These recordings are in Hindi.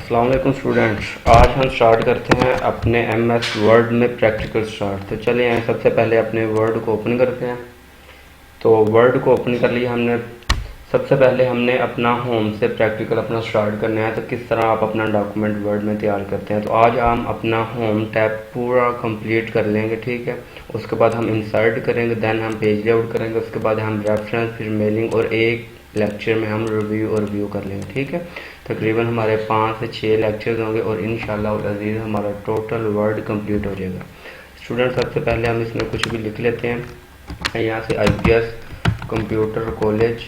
अस्सलाम वालेकुम स्टूडेंट्स। आज हम स्टार्ट करते हैं अपने एमएस वर्ड में प्रैक्टिकल स्टार्ट। तो चलिए यहाँ सबसे पहले अपने वर्ड को ओपन करते हैं। तो वर्ड को ओपन कर लिया हमने। सबसे पहले हमने अपना होम से प्रैक्टिकल अपना स्टार्ट करना है। तो किस तरह आप अपना डॉक्यूमेंट वर्ड में तैयार करते हैं। तो आज हम अपना होम टैब पूरा कंप्लीट कर लेंगे, ठीक है। उसके बाद हम इंसर्ट करेंगे, देन हम पेज लेआउट करेंगे, उसके बाद हम रेफरेंस, फिर मेलिंग और एक लेक्चर में हम रिव्यू और व्यू कर लेंगे, ठीक है। तकरीबन हमारे 5 से 6 लेक्चर्स होंगे और इंशाल्लाह अज़ीज़ हमारा टोटल वर्ड कंप्लीट हो जाएगा। स्टूडेंट सबसे पहले हम इसमें कुछ भी लिख लेते हैं। यहाँ से IPS कंप्यूटर कॉलेज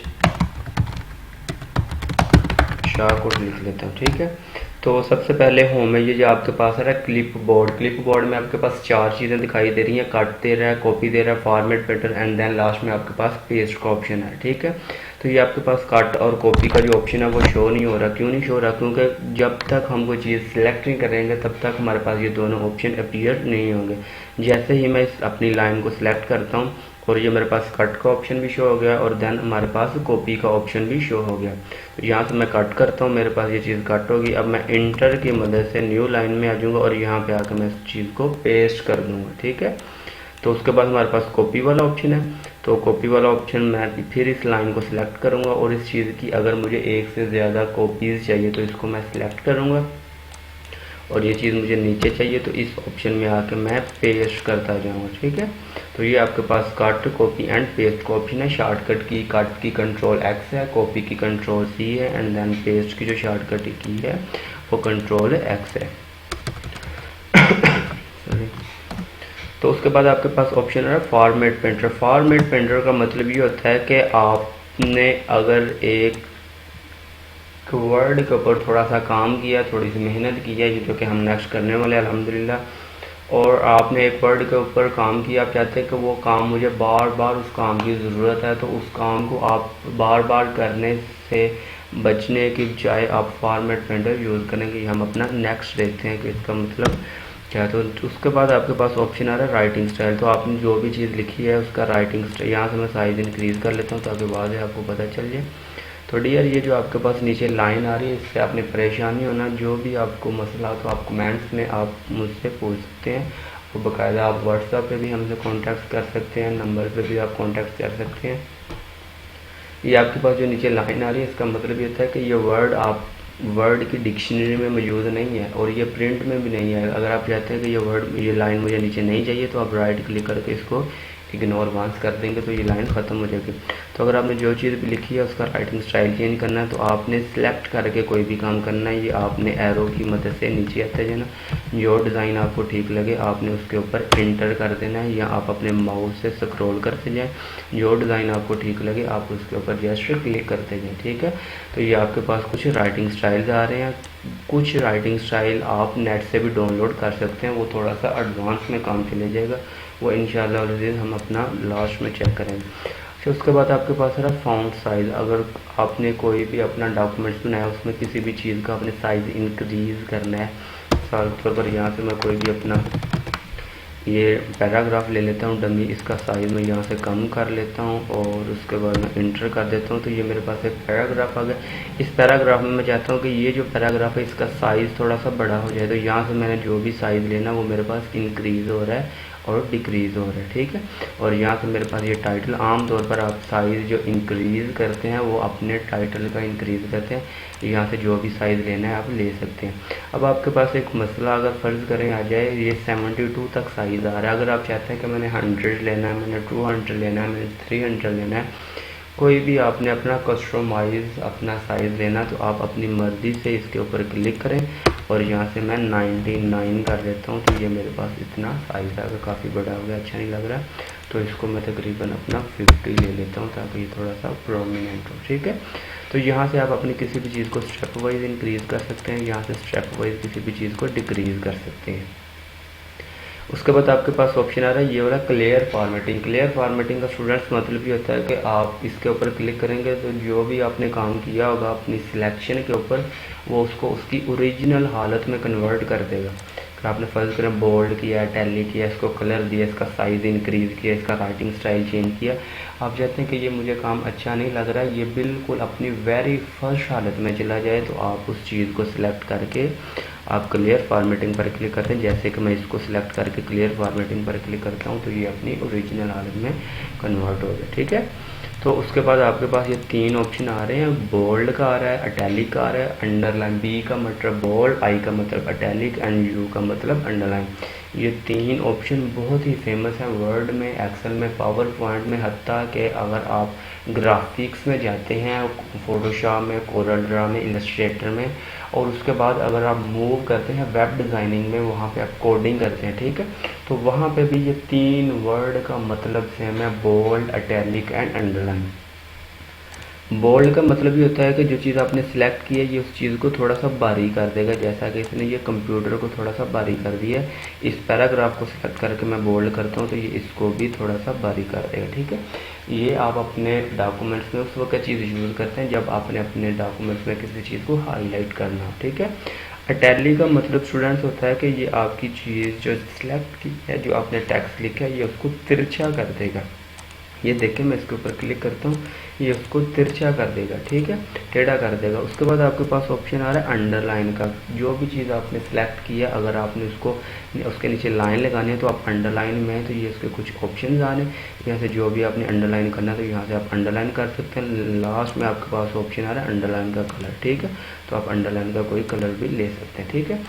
शाहकोट लिख लेते हैं, ठीक है। तो सबसे पहले होम में ये जो आपके पास है क्लिप बोर्ड में आपके पास 4 चीज़ें दिखाई दे रही हैं। कट दे रहा है, कॉपी दे रहा है, format printer and then last में आपके पास पेस्ट का ऑप्शन है, ठीक है। तो ये आपके पास कट और कॉपी का जो ऑप्शन है वो शो नहीं हो रहा। क्यों नहीं शो रहा? क्योंकि जब तक हम कोई चीज़ सेलेक्ट नहीं करेंगे तब तक हमारे पास ये दोनों ऑप्शन अपीयर नहीं होंगे। जैसे ही मैं अपनी लाइन को सिलेक्ट करता हूँ और ये मेरे पास कट का ऑप्शन भी शो हो गया और देन हमारे पास कॉपी का ऑप्शन भी शो हो गया। तो यहाँ से मैं कट करता हूँ, मेरे पास ये चीज़ कट होगी। अब मैं इंटर की मदद से न्यू लाइन में आ जाऊँगा और यहाँ पे आकर मैं इस चीज़ को पेस्ट कर दूँगा, ठीक है। तो उसके बाद हमारे पास कॉपी वाला ऑप्शन है। तो कॉपी वाला ऑप्शन मैं फिर इस लाइन को सिलेक्ट करूँगा और इस चीज़ की अगर मुझे एक से ज़्यादा कॉपीज़ चाहिए तो इसको मैं सिलेक्ट करूँगा और ये चीज़ मुझे नीचे चाहिए तो इस ऑप्शन में आके मैं पेस्ट करता जाऊँगा, ठीक है। तो ये आपके पास कट, कॉपी एंड पेस्ट का ऑप्शन है। शॉर्टकट की कट की कंट्रोल X है, कॉपी की कंट्रोल C है एंड देन पेस्ट की जो शॉर्टकट की है वो कंट्रोल X है। तो उसके बाद आपके पास ऑप्शन है फॉर्मेट प्रिंटर। फॉर्मेट प्रिंटर का मतलब ये होता है कि आपने अगर एक वर्ड के ऊपर थोड़ा सा काम किया, थोड़ी सी मेहनत की है, जो कि हम नेक्स्ट करने वाले हैं अल्हम्दुलिल्लाह, और आपने एक वर्ड के ऊपर काम किया, आप चाहते हैं कि वो काम मुझे बार बार उस काम की ज़रूरत है, तो उस काम को आप बार बार करने से बचने की बजाय आप फॉर्मेट प्रिंटर यूज़ करेंगे। हम अपना नेक्स्ट देखते हैं कि इसका मतलब क्या है। तो उसके बाद आपके पास ऑप्शन आ रहा है राइटिंग स्टाइल। तो आपने जो भी चीज़ लिखी है उसका राइटिंग स्टाइल, यहाँ से मैं साइज़ इंक्रीज़ कर लेता हूँ ताकि बाद में आपको पता चल जाए। तो डियर ये जो आपके पास नीचे लाइन आ रही है इससे आपने परेशानी होना, जो भी आपको मसला तो आप कमेंट्स में आप मुझसे पूछ सकते हैं। और बाकायदा आप व्हाट्सएप पे भी हमसे कांटेक्ट कर सकते हैं, नंबर पे भी आप कांटेक्ट कर सकते हैं। ये आपके पास जो नीचे लाइन आ रही है इसका मतलब ये होता है कि ये वर्ड आप वर्ड की डिक्शनरी में मौजूद नहीं है और ये प्रिंट में भी नहीं है। अगर आप चाहते हैं कि ये लाइन मुझे नीचे नहीं चाहिए तो आप राइट क्लिक करके इसको इग्नोर वांस कर देंगे तो ये लाइन ख़त्म हो जाएगी। तो अगर आपने जो चीज़ भी लिखी है उसका राइटिंग स्टाइल चेंज करना है तो आपने सेलेक्ट करके कोई भी काम करना है। ये आपने एरो की मदद से नीचे आते जाना, जो डिज़ाइन आपको ठीक लगे आपने उसके ऊपर इंटर कर देना है या आप अपने माउस से स्क्रॉल करते जाएँ। जो डिज़ाइन आपको ठीक लगे आप उसके ऊपर जस्ट क्लिक करते जाएँ, ठीक है। तो ये आपके पास कुछ राइटिंग स्टाइल्स आ रहे हैं। कुछ राइटिंग स्टाइल आप नेट से भी डाउनलोड कर सकते हैं, वो थोड़ा सा एडवांस में काम चले जाएगा, वो इंशाल्लाह हम अपना लास्ट में चेक करेंगे। फिर उसके बाद आपके पास है फ़ॉन्ट साइज़। अगर आपने कोई भी अपना डॉक्यूमेंट्स बनाया उसमें किसी भी चीज़ का अपने साइज़ इंक्रीज़ करना है, मिसाल के तौर पर यहाँ से मैं कोई भी अपना ये पैराग्राफ ले लेता हूँ डमी, इसका साइज़ मैं यहाँ से कम कर लेता हूँ और उसके बाद मैं इंटर कर देता हूँ। तो ये मेरे पास एक पैराग्राफ आ गया। इस पैराग्राफ में मैं चाहता हूँ कि ये जो पैराग्राफ है इसका साइज़ थोड़ा सा बड़ा हो जाए। तो यहाँ से मैंने जो भी साइज़ लेना वो मेरे पास इंक्रीज़ हो रहा है और डिक्रीज़ हो रहा है, ठीक है। और यहाँ से मेरे पास ये टाइटल, आम तौर पर आप साइज़ जो इंक्रीज़ करते हैं वो अपने टाइटल का इंक्रीज़ करते हैं। यहाँ से जो भी साइज़ लेना है आप ले सकते हैं। अब आपके पास एक मसला अगर फ़र्ज़ करें आ जाए, ये 72 तक साइज़ आ रहा है। अगर आप चाहते हैं कि मैंने 100 लेना है, मैंने 200 लेना है, मैंने 300 लेना है, कोई भी आपने अपना कस्टमाइज़ अपना साइज़ लेना तो आप अपनी मर्ज़ी से इसके ऊपर क्लिक करें और यहाँ से मैं 99 कर देता हूँ। तो ये मेरे पास इतना साइज़ आ गया, काफ़ी बड़ा हो गया, अच्छा नहीं लग रहा। तो इसको मैं तकरीबन अपना 50 ले लेता हूँ ताकि ये थोड़ा सा प्रोमिनेंट हो, ठीक है। तो यहाँ से आप अपनी किसी भी चीज़ को स्टेप वाइज इंक्रीज़ कर सकते हैं, यहाँ से स्टेप वाइज किसी भी चीज़ को डिक्रीज़ कर सकते हैं। उसके बाद आपके पास ऑप्शन आ रहा है ये वाला क्लियर फॉर्मेटिंग। क्लियर फॉर्मेटिंग का स्टूडेंट्स मतलब ये होता है कि आप इसके ऊपर क्लिक करेंगे तो जो भी आपने काम किया होगा अपनी सिलेक्शन के ऊपर वो उसको उसकी ओरिजिनल हालत में कन्वर्ट कर देगा। कि आपने फर्ज करें बोल्ड किया, टैली किया, इसको कलर दिया, इसका साइज़ इंक्रीज़ किया, इसका राइटिंग स्टाइल चेंज किया, आप चाहते हैं कि ये मुझे काम अच्छा नहीं लग रहा है, ये बिल्कुल अपनी वेरी फर्स्ट हालत में चला जाए, तो आप उस चीज़ को सिलेक्ट करके आप क्लियर फॉर्मेटिंग पर क्लिक करते हैं। जैसे कि मैं इसको सिलेक्ट करके क्लियर फॉर्मेटिंग पर क्लिक करता हूँ तो ये अपनी ओरिजिनल हालत में कन्वर्ट हो गया। ठीक है, तो उसके बाद आपके पास ये 3 ऑप्शन आ रहे हैं, बोल्ड का आ रहा है, अटैलिक का आ रहा है, अंडरलाइन। बी का मतलब बोल्ड, आई का मतलब अटैलिक एंड यू का मतलब अंडरलाइन। ये 3 ऑप्शन बहुत ही फेमस हैं वर्ड में, एक्सेल में, पावर पॉइंट में, हत्ता कि अगर आप ग्राफिक्स में जाते हैं, फोटोशॉप में, कोरल ड्रा में, इलस्ट्रेटर में, और उसके बाद अगर आप मूव करते हैं वेब डिज़ाइनिंग में, वहाँ पे आप कोडिंग करते हैं, ठीक है, तो वहाँ पे भी ये 3 वर्ड का मतलब सेम है, bold, italic and underline. Bold का मतलब ये होता है कि जो चीज़ आपने सिलेक्ट की है ये उस चीज़ को थोड़ा सा बारीक कर देगा, जैसा कि इसने ये कंप्यूटर को थोड़ा सा बारीक कर दिया है। इस पैराग्राफ को सिलेक्ट करके मैं बोल्ड करता हूँ तो ये इसको भी थोड़ा सा बारीक कर देगा। ठीक है, ये आप अपने डॉक्यूमेंट्स में उस वक्त चीज़ यूज़ करते हैं जब आपने अपने डॉक्यूमेंट्स में किसी चीज़ को हाईलाइट करना हो। ठीक है, अटैली का मतलब स्टूडेंट्स होता है कि ये आपकी चीज़ जो सिलेक्ट की है, जो आपने टेक्स्ट लिखा है, ये उसको तिरछा कर देगा। ये देखें, मैं इसके ऊपर क्लिक करता हूँ, ये उसको तिरछा कर देगा, ठीक है, टेढ़ा कर देगा। उसके बाद आपके पास ऑप्शन आ रहा है अंडरलाइन का। जो भी चीज़ आपने सेलेक्ट किया, अगर आपने उसको उसके नीचे लाइन लगानी है तो आप अंडरलाइन में है तो ये उसके कुछ ऑप्शन आ रहे हैं, यहाँ से जो भी आपने अंडरलाइन करना है तो यहाँ से आप अंडरलाइन कर सकते हैं। लास्ट में आपके पास ऑप्शन आ रहा है अंडरलाइन का कलर, ठीक है, तो आप अंडरलाइन का कोई कलर भी ले सकते हैं। ठीक है,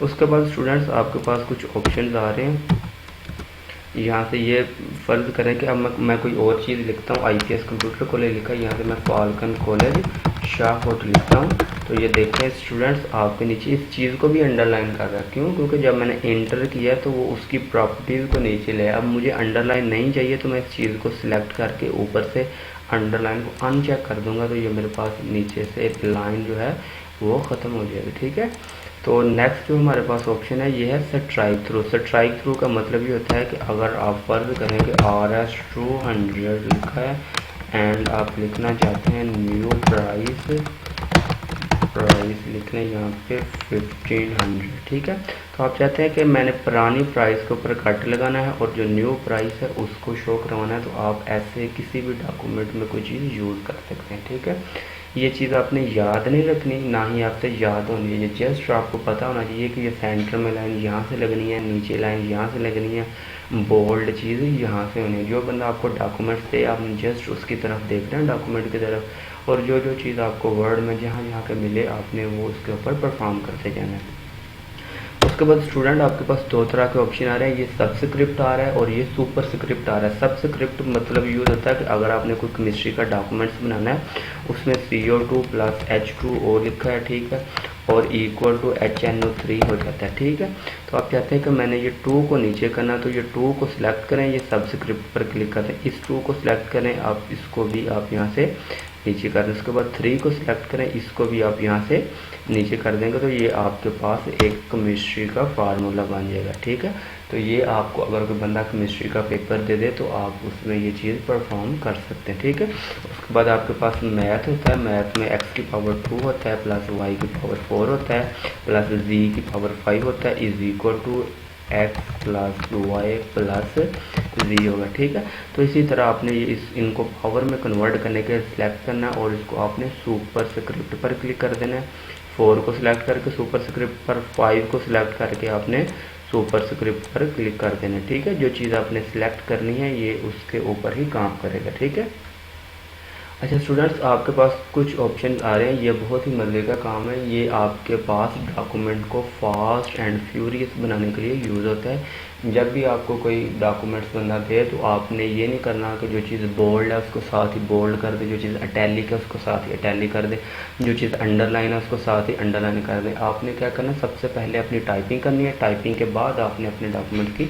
उसके बाद स्टूडेंट्स आपके पास कुछ ऑप्शन आ रहे हैं। यहाँ से ये फ़र्ज़ करें कि अब मैं कोई और चीज़ लिखता हूँ, आईपीएस कंप्यूटर कॉलेज लिखा है, यहाँ से मैं फाल्कन कॉलेज शाहकोट लिखता हूँ, तो ये देखें स्टूडेंट्स आपके नीचे इस चीज़ को भी अंडरलाइन कर रहा है। क्यों? क्योंकि जब मैंने एंटर किया तो वो उसकी प्रॉपर्टीज़ को नीचे ले। अब मुझे अंडरलाइन नहीं चाहिए तो मैं इस चीज़ को सिलेक्ट करके ऊपर से अंडरलाइन को अनचेक कर दूंगा तो ये मेरे पास नीचे से लाइन जो है वो ख़त्म हो जाएगी। ठीक है, तो नेक्स्ट जो हमारे पास ऑप्शन है ये है स्ट्राइक थ्रू। स्ट्राइक थ्रू का मतलब ये होता है कि अगर आप फ़र्ज करें कि RS200 लिखा है एंड आप लिखना चाहते हैं न्यू प्राइस लिखना है यहाँ पे 1500, ठीक है, तो आप चाहते हैं कि मैंने पुरानी प्राइस के ऊपर कट लगाना है और जो न्यू प्राइस है उसको शो करवाना है, तो आप ऐसे किसी भी डॉक्यूमेंट में कोई चीज़ यूज़ कर सकते हैं। ठीक है, ये चीज़ आपने याद नहीं रखनी, ना ही आपसे याद होनी है, जस्ट आपको पता होना चाहिए कि ये सेंटर में लाइन यहाँ से लगनी है, नीचे लाइन यहाँ से लगनी है, बोल्ड चीज़ यहाँ से होनी है। जो बंदा आपको डॉक्यूमेंट्स दे आपने जस्ट उसकी तरफ देखना है, डॉक्यूमेंट की तरफ, और जो जो चीज़ आपको वर्ड में जहाँ जहाँ के मिले आपने वो उसके ऊपर परफॉर्म करते जाना है। उसके बाद स्टूडेंट आपके पास 2 तरह के ऑप्शन आ रहे हैं, ये सबस्क्रिप्ट आ रहा है और ये सुपर स्क्रिप्ट आ रहा है। सबस्क्रिप्ट मतलब यूज़ होता है कि अगर आपने कोई केमिस्ट्री का डॉक्यूमेंट्स बनाना है उसमें CO2 + H2O लिखा है, ठीक है, और इक्वल टू HNO3 हो जाता है। ठीक है, तो आप चाहते हैं कि मैंने ये 2 को नीचे करना, तो ये 2 को सिलेक्ट करें, ये सबस्क्रिप्ट पर क्लिक करें, इस 2 को सिलेक्ट करें, आप इसको भी आप यहाँ से नीचे कर दें। उसके बाद 3 को सिलेक्ट करें, इसको भी आप यहाँ से नीचे कर देंगे तो ये आपके पास एक केमिस्ट्री का फार्मूला बन जाएगा। ठीक है, तो ये आपको अगर कोई बंदा केमिस्ट्री का पेपर दे दे तो आप उसमें ये चीज़ परफॉर्म कर सकते हैं। ठीक है, उसके बाद आपके पास मैथ होता है, मैथ में x की पावर 2 होता है प्लस y की पावर 4 होता है प्लस z की पावर 5 होता है is equal to x + y + z होगा। ठीक है, तो इसी तरह आपने ये इनको पावर में कन्वर्ट करने के सिलेक्ट करना है और इसको आपने सुपर स्क्रिप्ट पर क्लिक कर देना है। 4 को सिलेक्ट करके सुपर स्क्रिप्ट पर, 5 को सिलेक्ट करके आपने सुपर स्क्रिप्ट पर क्लिक कर देना। ठीक है, जो चीज़ आपने सिलेक्ट करनी है ये उसके ऊपर ही काम करेगा। ठीक है, अच्छा स्टूडेंट्स आपके पास कुछ ऑप्शन आ रहे हैं, ये बहुत ही मज़े का काम है, ये आपके पास डॉक्यूमेंट को फास्ट एंड फ्यूरियस बनाने के लिए यूज़ होता है। जब भी आपको कोई डॉक्यूमेंट्स बनना दे तो आपने ये नहीं करना कि जो चीज़ बोल्ड है उसको साथ ही बोल्ड कर दे, जो चीज़ अटैलिक है उसको साथ ही अटैलिक कर दे, जो चीज़ अंडरलाइन है उसको साथ ही अंडरलाइन कर दे। आपने क्या करना है, सबसे पहले अपनी टाइपिंग करनी है, टाइपिंग के बाद आपने अपने डॉक्यूमेंट की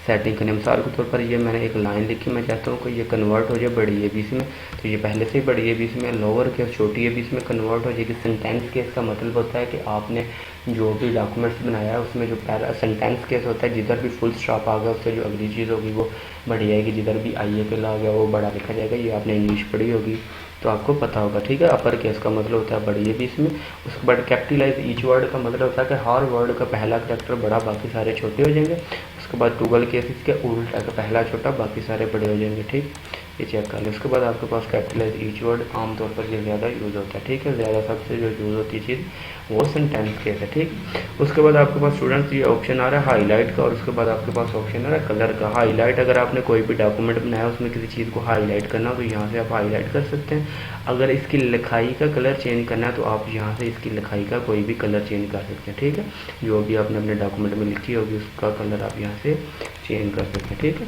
सेटिंग करनी है। मिसाल के तौर पर ये मैंने एक लाइन लिखी, मैं चाहता हूँ कि ये कन्वर्ट हो जाए बड़ी ABC में, तो ये पहले से ही बड़ी ABC में, लोअर केस छोटी ABC में कन्वर्ट हो जाएगी। सेंटेंस केस का मतलब होता है कि आपने जो भी डॉक्यूमेंट्स बनाया है उसमें जो पहला सेंटेंस केस होता है, जिधर भी फुल स्टॉप आ गया उससे जो अगली चीज़ होगी वो बढ़ जाएगी, जिधर भी IAL आ गया वो बड़ा लिखा जाएगा। ये आपने इंग्लिश पढ़ी होगी, तो आपको पता होगा, ठीक है। अपर केस का मतलब होता है बड़ी, ये भी इसमें। उसके बाद कैपिटलाइज ईच वर्ड का मतलब होता है कि हर वर्ड का पहला कैरेक्टर बड़ा, बाकी सारे छोटे हो जाएंगे। उसके बाद ट्वेल केस इसके उल्टा का पहला छोटा, बाकी सारे बड़े हो जाएंगे, ठीक। ये चेक कर लें। उसके बाद आपके पास कैपिटलाइज ईच वर्ड आमतौर पर ये ज़्यादा यूज़ होता है, ठीक है। ज़्यादा सबसे जो यूज़ होती है चीज़ वो सेंटेंस केस है, ठीक। उसके बाद आपके पास स्टूडेंट्स ये ऑप्शन आ रहा है हाईलाइट का, और उसके बाद आपके पास ऑप्शन आ रहा है कलर का। हाईलाइट, अगर आपने कोई भी डॉक्यूमेंट बनाया उसमें किसी चीज़ को हाईलाइट करना हो तो यहाँ से आप हाईलाइट कर सकते हैं। अगर इसकी लिखाई का कलर चेंज करना है तो आप यहाँ से इसकी लिखाई का कोई भी कलर चेंज कर सकते हैं, ठीक है। जो भी आपने अपने डॉक्यूमेंट में लिखी होगी उसका कलर आप यहाँ से चेंज कर सकते हैं, ठीक है।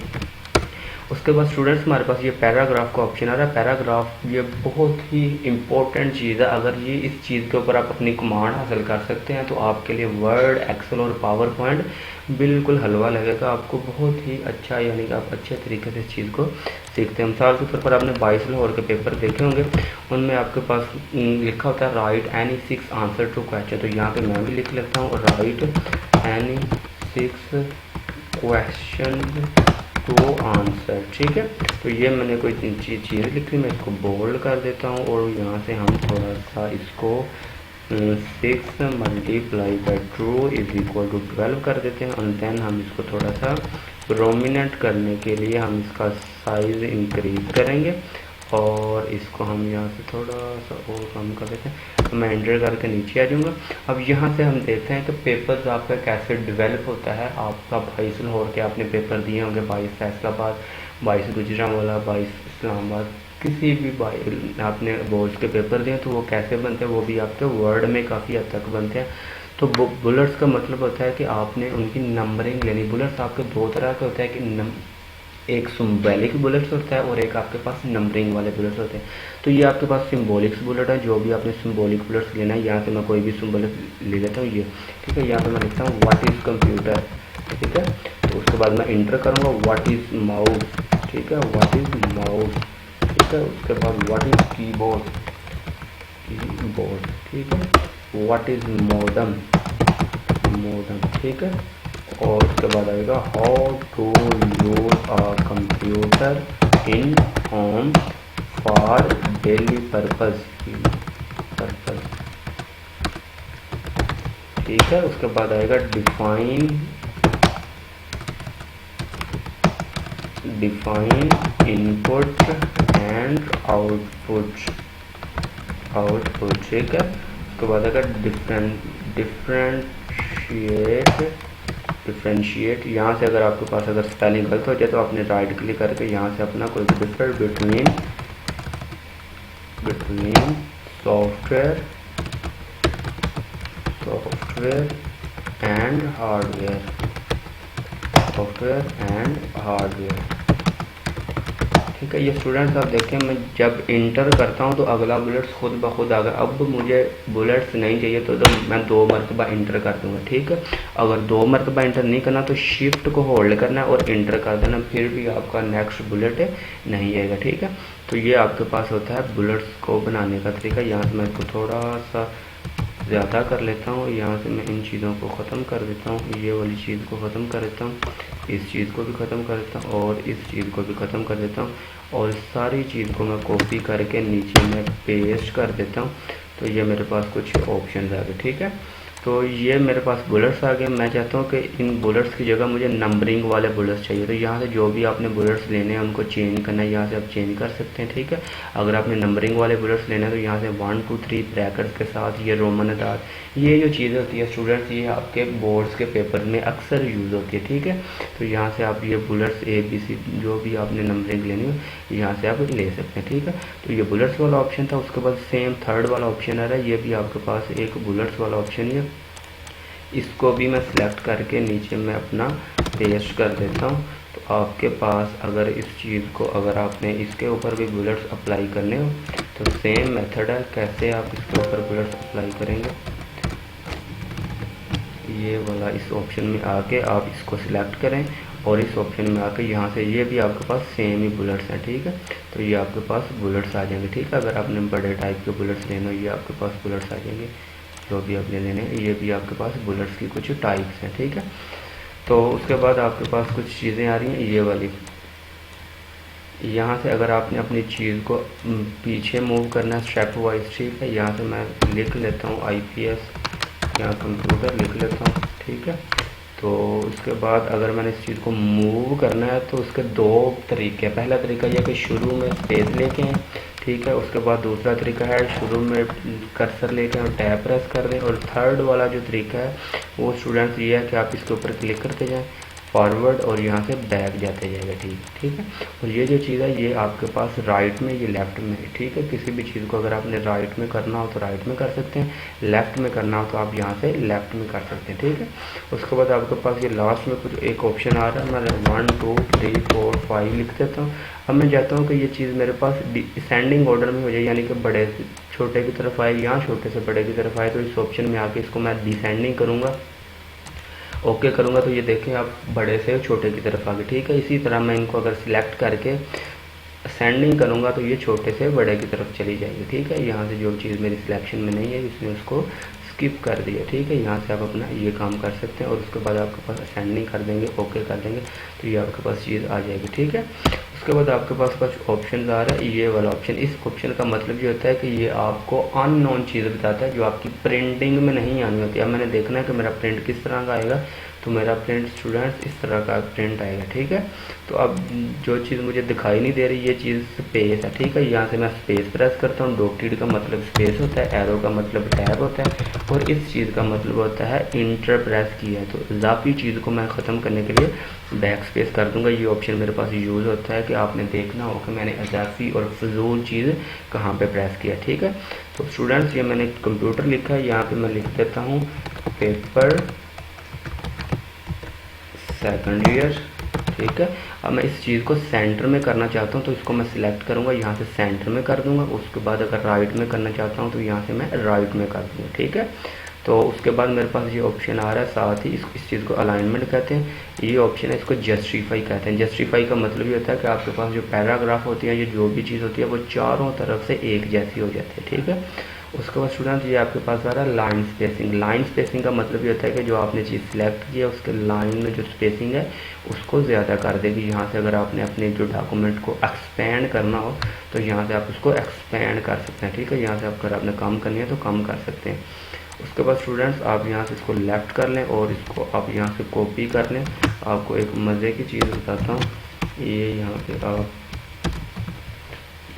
उसके बाद स्टूडेंट्स हमारे पास ये पैराग्राफ का ऑप्शन आ रहा है। पैराग्राफ ये बहुत ही इंपॉर्टेंट चीज़ है। अगर ये इस चीज़ के ऊपर आप अपनी कमांड हासिल कर सकते हैं तो आपके लिए वर्ड, एक्सेल और पावर पॉइंट बिल्कुल हलवा लगेगा। आपको बहुत ही अच्छा, यानी कि आप अच्छे तरीके से इस चीज़ को सीखते हैं। मिसाल के तौर पर आपने 22 लाहौर के पेपर देखे होंगे, उनमें आपके पास लिखा होता है write any 6 answer to question. तो यहाँ पे मैं भी लिख लेता हूँ write any 6 question to answer, ठीक है। तो ये मैंने कोई चीज़ लिखी, मैं इसको बोल्ड कर देता हूँ और यहाँ से हम थोड़ा सा इसको 6 multiply by 2 is equal to 12 कर देते हैं। और देन हम इसको थोड़ा सा प्रोमिनेंट करने के लिए हम इसका साइज़ इंक्रीज करेंगे और इसको हम यहाँ से थोड़ा सा और कम कर देते हैं। तो मैं एंटर करके नीचे आ जाऊँगा। अब यहाँ से हम देखते हैं कि पेपर्स आपका कैसे डेवलप होता है। आपका 22 लाहौर के आपने पेपर दिए होंगे, 22 फैसलाबाद, 22 गुजरांवाला, 22 इस्लामाबाद, किसी भी आपने बोर्ड्स के पेपर दिए तो वो कैसे बनते हैं, वो भी आपके वर्ड में काफ़ी हद तक बनते हैं। तो बुलेट्स का मतलब होता है कि आपने उनकी नंबरिंग लेनी। बुलेट्स आपके दो तरह के होते हैं कि एक सिम्बॉलिक बुलेट्स होता है और एक आपके पास नंबरिंग वाले बुलेट्स होते हैं। तो ये आपके पास सिम्बॉलिक्स बुलेट है। जो भी आपने सिम्बॉलिक बुलेट्स लेना है, यहाँ से मैं कोई भी सिम्बॉलिक ले लेता हूँ, ये ठीक है। यहाँ पे मैं लिखता हूँ व्हाट इज़ कंप्यूटर, ठीक है। तो उसके बाद मैं इंटर करूँगा व्हाट इज़ माउस, ठीक है, व्हाट इज़ माउस, ठीक है। उसके बाद व्हाट इज़ कीबोर्ड, कीबोर्ड, ठीक है। व्हाट इज़ मॉडम, मॉडम, ठीक है। और उसके बाद आएगा how to use a computer in home for daily purpose, ठीक है। उसके बाद आएगा डिफाइन इनपुट एंड आउटपुट, ठीक है। उसके बाद आएगा डिफ्रेंशिएट। यहाँ से अगर आपके पास अगर स्पेलिंग गलत हो जाए तो आपने राइट क्लिक करके यहाँ से अपना कोई differ between software and hardware, ठीक है। ये स्टूडेंट्स आप देखें, मैं जब इंटर करता हूँ तो अगला बुलेट्स खुद ब खुद आ गया। अब मुझे बुलेट्स नहीं चाहिए तो मैं 2 मरतबा इंटर कर दूँगा, ठीक है। अगर 2 मरतबा इंटर नहीं करना तो शिफ्ट को होल्ड करना है और इंटर कर देना, फिर भी आपका नेक्स्ट बुलेट नहीं आएगा, ठीक है। तो ये आपके पास होता है बुलेट्स को बनाने का तरीका। यहाँ से मैं इसको थोड़ा सा ज़्यादा कर लेता हूँ, यहाँ से मैं इन चीज़ों को ख़त्म कर देता हूँ, ये वाली चीज़ को ख़त्म कर देता हूँ, इस चीज़ को भी ख़त्म कर देता हूँ और इस चीज़ को भी ख़त्म कर देता हूँ और सारी चीज़ को मैं कॉपी करके नीचे मैं पेस्ट कर देता हूँ। तो ये मेरे पास कुछ ऑप्शन आ गए, ठीक है। तो ये मेरे पास बुलेट्स आ गए। मैं चाहता हूँ कि इन बुलेट्स की जगह मुझे नंबरिंग वाले बुलेट्स चाहिए। तो यहाँ से जो भी आपने बुलेट्स लेने हैं उनको चेंज करना है, यहाँ से आप चेंज कर सकते हैं, ठीक है। अगर आपने नंबरिंग वाले बुलेट्स लेने हैं तो यहाँ से 1 2 3 ब्रैकेट्स के साथ ये रोमन अदाद, ये जो चीज़ें होती है स्टूडेंट्स, ये आपके बोर्ड्स के पेपर में अक्सर यूज़ होती है, ठीक है। तो यहाँ से आप ये बुलेट्स ABC जो भी आपने नंबरिंग लेनी हो यहाँ से आप ले सकते हैं, ठीक है। तो ये बुलेट्स वाला ऑप्शन था। उसके बाद सेम थर्ड वाला ऑप्शन आ रहा है, ये भी आपके पास एक बुलेट्स वाला ऑप्शन है। इसको भी मैं सिलेक्ट करके नीचे मैं अपना पेस्ट कर देता हूँ। तो आपके पास अगर इस चीज़ को अगर आपने इसके ऊपर भी बुलेट्स अप्लाई करने हो तो सेम मेथड है, कैसे आप इसके ऊपर बुलेट्स अप्लाई करेंगे। ये वाला इस ऑप्शन में आके आप इसको सिलेक्ट करें और इस ऑप्शन में आके यहाँ से ये भी आपके पास सेम ही बुलेट्स हैं, ठीक है। तो ये आपके पास बुलेट्स आ जाएंगे, ठीक है। अगर आपने बड़े टाइप के बुलेट्स लेने हो ये आपके पास बुलेट्स आ जाएंगे, जो भी आपने लेने हैं। ये भी आपके पास बुलेट्स की कुछ टाइप्स हैं, ठीक है। तो उसके बाद आपके पास कुछ चीज़ें आ रही हैं, ये वाली यहाँ से अगर आपने अपनी चीज़ को पीछे मूव करना है स्टेप वाइज, ठीक है। यहाँ से मैं लिख लेता हूँ IPS, यहाँ कंप्यूटर लिख लेता हूँ, ठीक है। तो उसके बाद अगर मैंने इस चीज़ को मूव करना है तो उसके दो तरीके हैं। पहला तरीका यह कि शुरू में स्पेस लेके हैं, ठीक है। उसके बाद दूसरा तरीका है शुरू में कर्सर लेके और टैब प्रेस कर दें, और थर्ड वाला जो तरीका है वो स्टूडेंट्स ये है कि आप इसके ऊपर क्लिक करते जाएं फॉरवर्ड और यहाँ से बैक जाते जाएगा, ठीक है। और ये जो चीज़ है ये आपके पास राइट में, ये लेफ़्ट में है, ठीक है। किसी भी चीज़ को अगर आपने राइट में करना हो तो राइट में कर सकते हैं, लेफ़्ट में करना हो तो आप यहाँ से लेफ़्ट में कर सकते हैं, ठीक है। उसके बाद आपके पास ये लास्ट में कुछ एक ऑप्शन आ रहा है, मैं 1 2 3 4 5 लिख देता हूँ। अब मैं चाहता हूँ कि ये चीज़ मेरे पास डिसेंडिंग ऑर्डर में हो जाए, यानी कि बड़े से छोटे की तरफ आए या छोटे से बड़े की तरफ आए। तो इस ऑप्शन में आके इसको मैं डिसेंडिंग करूँगा, ओके करूँगा तो ये देखें आप बड़े से छोटे की तरफ आ गए, ठीक है। इसी तरह मैं इनको अगर सिलेक्ट करके सेंडिंग करूँगा तो ये छोटे से बड़े की तरफ चली जाएगी, ठीक है। यहाँ से जो चीज़ मेरी सिलेक्शन में नहीं है इसने उसको स्किप कर दिया, ठीक है। यहाँ से आप अपना ये काम कर सकते हैं और उसके बाद आपके पास असेंडिंग कर देंगे, ओके कर देंगे तो ये आपके पास चीज़ आ जाएगी, ठीक है। उसके बाद आपके पास कुछ ऑप्शन आ रहा है, ये वाला ऑप्शन, इस ऑप्शन का मतलब ये होता है कि ये आपको अननोन चीज़ बताता है जो आपकी प्रिंटिंग में नहीं आनी होती। अब मैंने देखना है कि मेरा प्रिंट किस तरह का आएगा, तो मेरा प्रिंट स्टूडेंट्स इस तरह का प्रिंट आएगा, ठीक है। तो अब जो चीज़ मुझे दिखाई नहीं दे रही ये चीज़ स्पेस है, ठीक है। यहाँ से मैं स्पेस प्रेस करता हूँ, डॉटेड का मतलब स्पेस होता है, एरो का मतलब टैब होता है, और इस चीज़ का मतलब होता है इंटर प्रेस किया है। तो इजाफी चीज़ को मैं ख़त्म करने के लिए बैक स्पेस कर दूंगा। ये ऑप्शन मेरे पास यूज़ होता है कि आपने देखना हो कि मैंने इजाफी और फजूल चीज़ कहाँ पे प्रेस किया, ठीक है। तो स्टूडेंट्स ये मैंने कंप्यूटर लिखा है, यहाँ पे मैं लिख देता हूँ पेपर सेकंड ईयर, ठीक है। अब मैं इस चीज़ को सेंटर में करना चाहता हूँ तो इसको मैं सिलेक्ट करूँगा, यहाँ से सेंटर में कर दूँगा। उसके बाद अगर राइट में करना चाहता हूँ तो यहाँ से मैं राइट में कर दूँगा, ठीक है। तो उसके बाद मेरे पास ये ऑप्शन आ रहा है, साथ ही इस चीज़ को अलाइनमेंट कहते हैं। ये ऑप्शन है, इसको जस्टिफाई कहते हैं। जस्टिफाई का मतलब ये होता है कि आपके पास जो पैराग्राफ होती है, ये जो भी चीज़ होती है वो चारों तरफ से एक जैसी हो जाती है, ठीक है। उसके बाद स्टूडेंट ये आपके पास आ रहा है लाइन स्पेसिंग। लाइन स्पेसिंग का मतलब ये होता है कि जो आपने चीज़ सिलेक्ट की है उसके लाइन में जो स्पेसिंग है उसको ज़्यादा कर देगी। यहाँ से अगर आपने अपने जो डॉक्यूमेंट को एक्सपेंड करना हो तो यहाँ से आप उसको एक्सपेंड कर सकते हैं, ठीक है। यहाँ से आप अगर आपने कम करनी है तो कम कर सकते हैं। उसके बाद स्टूडेंट्स आप यहाँ से इसको लेफ़्ट कर लें और इसको आप यहाँ से कॉपी कर लें। आपको एक मज़े की चीज़ बताता हूँ, ये यहाँ पे आप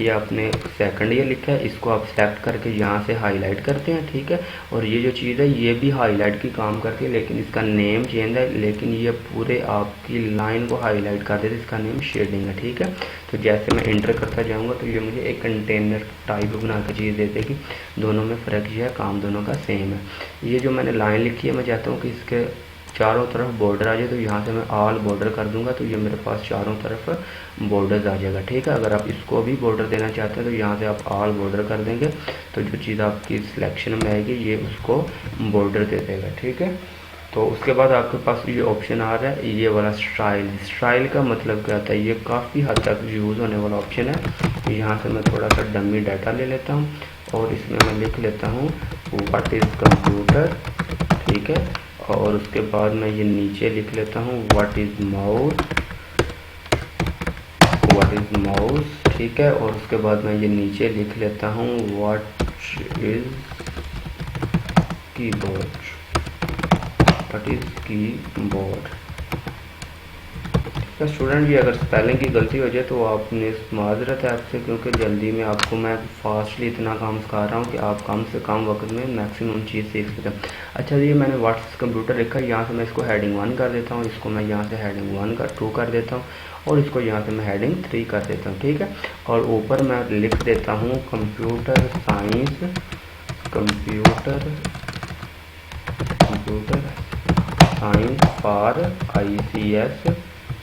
ये आपने सेकंड ईयर लिखा है, इसको आप सेलेक्ट करके यहाँ से हाईलाइट करते हैं, ठीक है। और ये जो चीज़ है ये भी हाईलाइट की काम करती है, लेकिन इसका नेम चेंज है, लेकिन ये पूरे आपकी लाइन को हाईलाइट कर देते, इसका नेम शेडिंग है, ठीक है। तो जैसे मैं इंटर करता जाऊँगा तो ये मुझे एक कंटेनर टाइप बना कर चीज़ देते कि दोनों में फ़र्क ये है, काम दोनों का सेम है। ये जो मैंने लाइन लिखी है मैं चाहता हूँ कि इसके चारों तरफ बॉर्डर आ जाए, तो यहाँ से मैं ऑल बॉर्डर कर दूंगा तो ये मेरे पास चारों तरफ बॉर्डर्स आ जाएगा, ठीक है। अगर आप इसको भी बॉर्डर देना चाहते हैं तो यहाँ से आप ऑल बॉर्डर कर देंगे तो जो चीज़ आपकी सिलेक्शन में आएगी ये उसको बॉर्डर दे देगा, ठीक है। तो उसके बाद आपके पास ये ऑप्शन आ रहा है, ये वाला स्टाइल। स्टाइल का मतलब क्या होता है, ये काफ़ी हद तक यूज़ होने वाला ऑप्शन है। यहाँ से मैं थोड़ा सा डमी डाटा ले लेता हूँ और इसमें मैं लिख लेता हूँ व्हाट इज़ कंप्यूटर, ठीक है। और उसके बाद मैं ये नीचे लिख लेता हूँ व्हाट इज़ माउस, ठीक है। और उसके बाद मैं ये नीचे लिख लेता हूँ व्हाट इज़ कीबोर्ड। स्टूडेंट, ये अगर स्पेलिंग की गलती हो जाए तो आपने माजरत है आपसे, क्योंकि जल्दी में आपको मैं फास्टली इतना काम सिखा रहा हूँ कि आप कम से कम वक्त में मैक्सिमम चीज़ सीख सकें। अच्छा, ये मैंने व्हाट्स कंप्यूटर लिखा है, यहाँ से मैं इसको हेडिंग 1 कर देता हूँ, इसको मैं यहाँ से हेडिंग 2 कर देता हूँ और इसको यहाँ से मैं हेडिंग 3 कर देता हूँ, ठीक है। और ऊपर मैं लिख देता हूँ कंप्यूटर साइंस फॉर ICS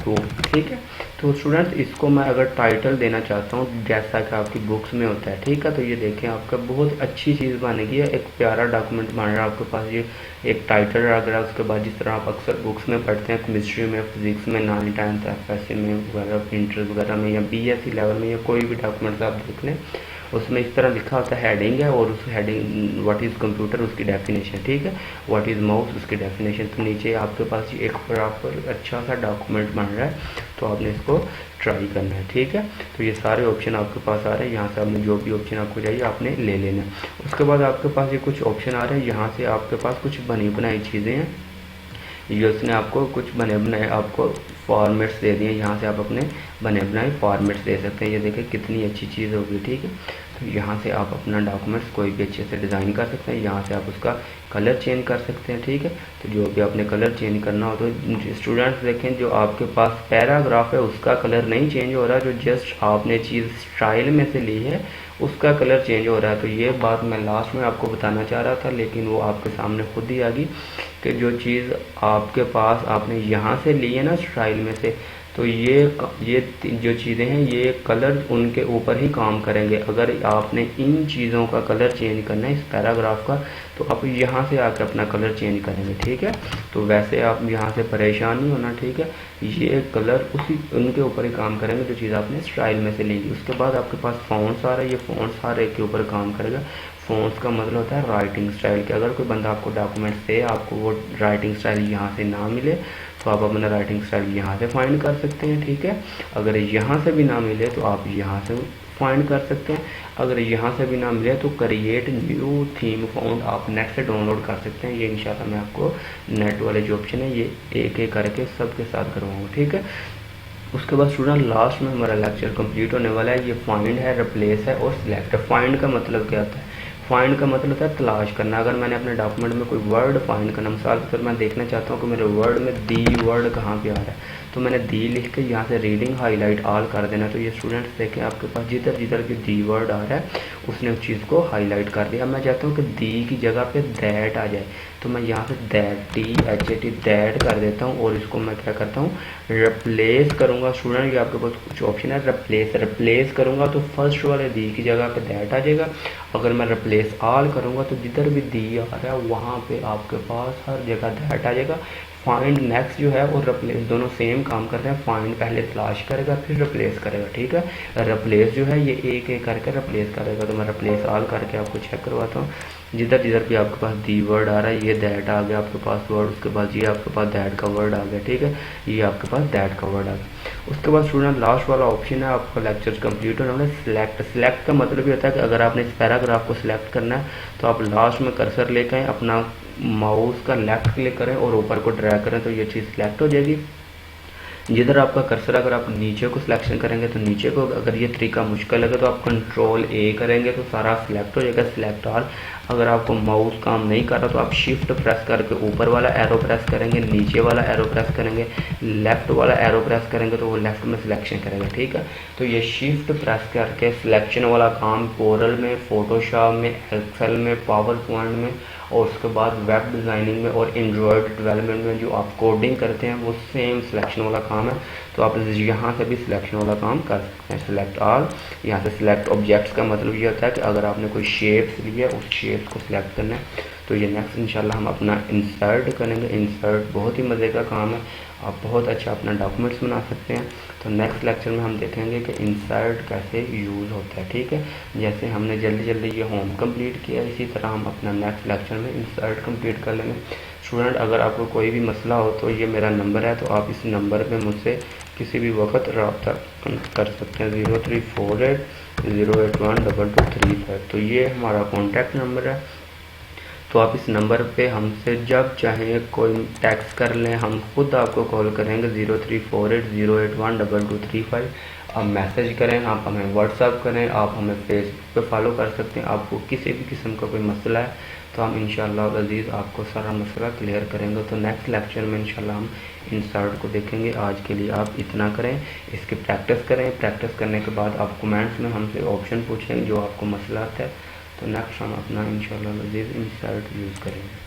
2, ठीक है। तो स्टूडेंट्स, इसको मैं अगर टाइटल देना चाहता हूँ जैसा कि आपकी बुक्स में होता है, ठीक है, तो ये देखें आपका बहुत अच्छी चीज़ बनेगी, एक प्यारा डॉक्यूमेंट बन रहा है आपके पास। ये एक टाइटल रख रहा है, उसके बाद जिस तरह आप अक्सर बुक्स में पढ़ते हैं केमिस्ट्री में, फिजिक्स में, 9th 10th FSC में वगैरह, इंटर वगैरह में, या BSc लेवल में, या कोई भी डॉक्यूमेंट्स आप देख लें उसमें इस तरह लिखा होता है हेडिंग है, और उस हेडिंग व्हाट इज़ कंप्यूटर उसकी डेफिनेशन, ठीक है, व्हाट इज़ माउस उसकी डेफिनेशन। तो नीचे आपके पास एक प्रॉपर अच्छा सा डॉक्यूमेंट बन रहा है, तो आपने इसको ट्राई करना है, ठीक है। तो ये सारे ऑप्शन आपके पास आ रहे हैं, यहाँ से आपने जो भी ऑप्शन आपको चाहिए आपने ले लेना है। उसके बाद आपके पास ये कुछ ऑप्शन आ रहे हैं, यहाँ से आपके पास कुछ बनी बनाई चीज़ें हैं, ये उसने आपको कुछ बने बनाए आपको फॉर्मेट्स दे दिए, यहाँ से आप अपने बने बनाए फॉर्मेट्स दे सकते हैं। ये देखिए कितनी अच्छी चीज़ होगी, ठीक है। तो यहाँ से आप अपना डॉक्यूमेंट्स कोई भी अच्छे से डिज़ाइन कर सकते हैं, यहाँ से आप उसका कलर चेंज कर सकते हैं, ठीक है। तो जो भी आपने कलर चेंज करना हो, तो स्टूडेंट्स देखें जो आपके पास पैराग्राफ है उसका कलर नहीं चेंज हो रहा, जो जस्ट आपने चीज़ स्टाइल में से ली है उसका कलर चेंज हो रहा है। तो ये बात मैं लास्ट में आपको बताना चाह रहा था, लेकिन वो आपके सामने खुद ही आ गई कि जो चीज़ आपके पास आपने यहाँ से ली है ना स्टाइल में से, तो ये जो चीज़ें हैं ये कलर उनके ऊपर ही काम करेंगे। अगर आपने इन चीज़ों का कलर चेंज करना है इस पैराग्राफ का, तो आप यहाँ से आकर अपना कलर चेंज करेंगे, ठीक है। तो वैसे आप यहाँ से परेशान नहीं होना, ठीक है। ये कलर उसी उनके ऊपर ही काम करेंगे जो चीज़ आपने स्टाइल में से ली। उसके बाद आपके पास फ़ॉन्ट्स आ रहा है, ये फ़ॉन्ट्स हर एक के ऊपर काम करेगा। फ़ॉन्ट्स का मतलब होता है राइटिंग स्टाइल कि अगर कोई बंदा आपको डॉक्यूमेंट दे, आपको वो राइटिंग स्टाइल यहाँ से ना मिले, तो आप अपना राइटिंग स्टाइल यहाँ से फाइंड कर सकते हैं, ठीक है। अगर यहाँ से भी ना मिले तो आप यहाँ से फाइंड कर सकते हैं। अगर यहाँ से भी ना मिले तो क्रिएट न्यू थीम फ़ॉन्ट आप नेट से डाउनलोड कर सकते हैं। ये इंशाल्लाह मैं आपको नेट वाले जो ऑप्शन है ये एक एक करके सबके साथ करवाऊँगा, ठीक है। उसके बाद स्टूडेंट लास्ट में हमारा लेक्चर कंप्लीट होने वाला है। ये फाइंड है, रिप्लेस है और सिलेक्ट है। फाइंड का मतलब क्या होता है? फाइंड का मतलब होता है तलाश करना। अगर मैंने अपने डॉक्यूमेंट में कोई वर्ड फाइंड करना, मिसाल के तौर मैं देखना चाहता हूँ कि मेरे वर्ड में दी वर्ड कहाँ पे आ रहा है, तो मैंने दी लिख के यहाँ से रीडिंग हाईलाइट ऑल कर देना। तो ये स्टूडेंट्स देखें आपके पास जिधर जिधर भी दी वर्ड आ रहा है उसने उस चीज़ को हाईलाइट कर दिया। मैं चाहता हूँ कि दी की जगह पे दैट आ जाए, तो मैं यहाँ से दैट THAT दैट कर देता हूँ और इसको मैं क्या करता हूँ रिप्लेस करूँगा। स्टूडेंट ये आपके पास कुछ ऑप्शन है, रिप्लेस करूँगा तो फर्स्ट वाले दी की जगह पे दैट आ जाएगा। अगर मैं रिप्लेस ऑल करूँगा तो जिधर भी दी आ रहा है वहाँ पे आपके पास हर जगह दैट आ जाएगा। फाइंड नेक्स्ट जो है और रिप्लेस दोनों सेम काम करते हैं। फाइंड पहले तलाश करेगा फिर रिप्लेस करेगा, ठीक है। रिप्लेस जो है ये एक एक करके रिप्लेस करेगा। तो मैं रिप्लेस ऑल करके आपको चेक करवाता हूँ। जिधर जिधर भी आपके पास दी वर्ड आ रहा है ये दैट आ गया आपके पास वर्ड, उसके बाद ये आपके पास दैट का वर्ड आ गया, ठीक है। ये आपके पास दैट का वर्ड आ गया। उसके बाद स्टूडेंट लास्ट वाला ऑप्शन है आपका लेक्चर कंप्लीट होने वाला सिलेक्ट। सिलेक्ट का मतलब ये होता है कि अगर आपने इस पैराग्राफ को सिलेक्ट करना है तो आप लास्ट में कर्सर लेकर अपना माउस का लेफ्ट क्लिक करें और ऊपर को ड्रैग करें तो ये चीज़ सिलेक्ट हो जाएगी। जिधर आपका कर्सर अगर आप नीचे को सिलेक्शन करेंगे तो नीचे को, अगर ये तरीका मुश्किल लगे तो आप कंट्रोल A करेंगे तो सारा सिलेक्ट हो जाएगा, सिलेक्ट ऑल। अगर आपको माउस काम नहीं कर रहा तो आप शिफ्ट प्रेस करके ऊपर वाला एरो प्रेस करेंगे, नीचे वाला एरो प्रेस करेंगे, लेफ्ट वाला एरो प्रेस करेंगे तो वो लेफ्ट में सिलेक्शन करेगा, ठीक है। तो ये शिफ्ट प्रेस करके सिलेक्शन वाला काम कोरल में, फोटोशॉप में, एक्सेल में, पावर पॉइंट में और उसके बाद वेब डिज़ाइनिंग में और एंड्रॉयड डेवलपमेंट में जो आप कोडिंग करते हैं वो सेम सिलेक्शन वाला काम है। तो आप यहाँ से भी सिलेक्शन वाला काम कर सकते हैं, सिलेक्ट ऑल। यहाँ से सिलेक्ट ऑब्जेक्ट्स का मतलब ये होता है कि अगर आपने कोई शेप्स ली है उस शेप्स को सिलेक्ट करना है। तो ये नेक्स्ट इंशाल्लाह हम अपना इंसर्ट करेंगे। इंसर्ट बहुत ही मज़े का काम है, आप बहुत अच्छा अपना डॉक्यूमेंट्स बना सकते हैं। तो नेक्स्ट लेक्चर में हम देखेंगे कि इंसर्ट कैसे यूज़ होता है, ठीक है। जैसे हमने जल्दी जल्दी ये होम कंप्लीट किया, इसी तरह हम अपना नेक्स्ट लेक्चर में इंसर्ट कंप्लीट कर लेंगे। स्टूडेंट अगर आपको कोई भी मसला हो तो ये मेरा नंबर है, तो आप इस नंबर पे मुझसे किसी भी वक्त रब्ता कर सकते हैं, 0348 081 2235। तो ये हमारा कॉन्टैक्ट नंबर है। तो आप इस नंबर पे हमसे जब चाहें कोई टेक्स्ट कर लें, हम खुद आपको कॉल करेंगे 0348 081 2235। आप मैसेज करें, आप हमें व्हाट्सअप करें, आप हमें फेसबुक पे फॉलो कर सकते हैं। आपको किसी भी किस्म का कोई मसला है तो हम इंशाअल्लाह अज़ीज़ आपको सारा मसला क्लियर करेंगे। तो नेक्स्ट लेक्चर में इंशाअल्लाह हम इंसर्ट को देखेंगे। आज के लिए आप इतना करें, इसकी प्रैक्टिस करें। प्रैक्टिस करने के बाद आप कमेंट्स में हमसे ऑप्शन पूछेंगे जो आपको मसला आता है। तो नेक्स्ट हम अपना इंशाअल्लाह अज़ीज़ इंसर्ट यूज़ करेंगे।